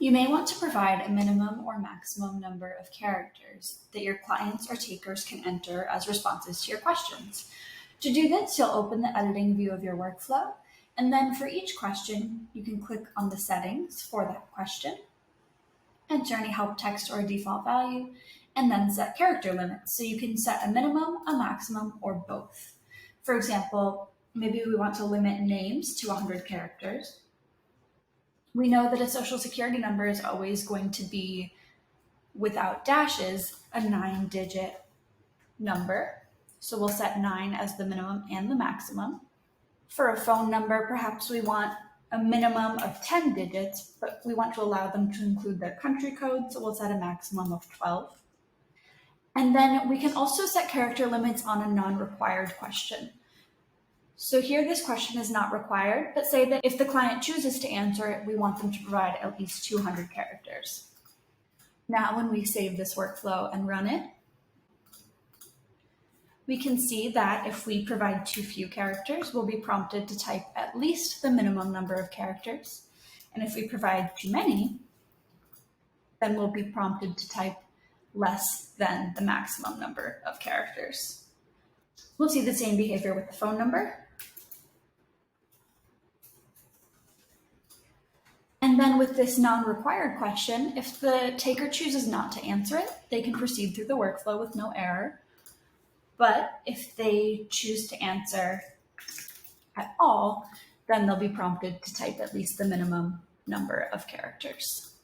You may want to provide a minimum or maximum number of characters that your clients or takers can enter as responses to your questions. To do this, you'll open the editing view of your workflow, and then for each question, you can click on the settings for that question, enter any help text or default value, and then set character limits. So you can set a minimum, a maximum, or both. For example, maybe we want to limit names to 100 characters. We know that a social security number is always going to be, without dashes, a 9-digit number. So we'll set 9 as the minimum and the maximum. For a phone number, perhaps we want a minimum of 10 digits, but we want to allow them to include their country code, so we'll set a maximum of 12. And then we can also set character limits on a non-required question. So here this question is not required, but say that if the client chooses to answer it, we want them to provide at least 200 characters. Now when we save this workflow and run it, we can see that if we provide too few characters, we'll be prompted to type at least the minimum number of characters. And if we provide too many, then we'll be prompted to type less than the maximum number of characters. We'll see the same behavior with the phone number. And then with this non-required question, if the taker chooses not to answer it, they can proceed through the workflow with no error. But if they choose to answer at all, then they'll be prompted to type at least the minimum number of characters.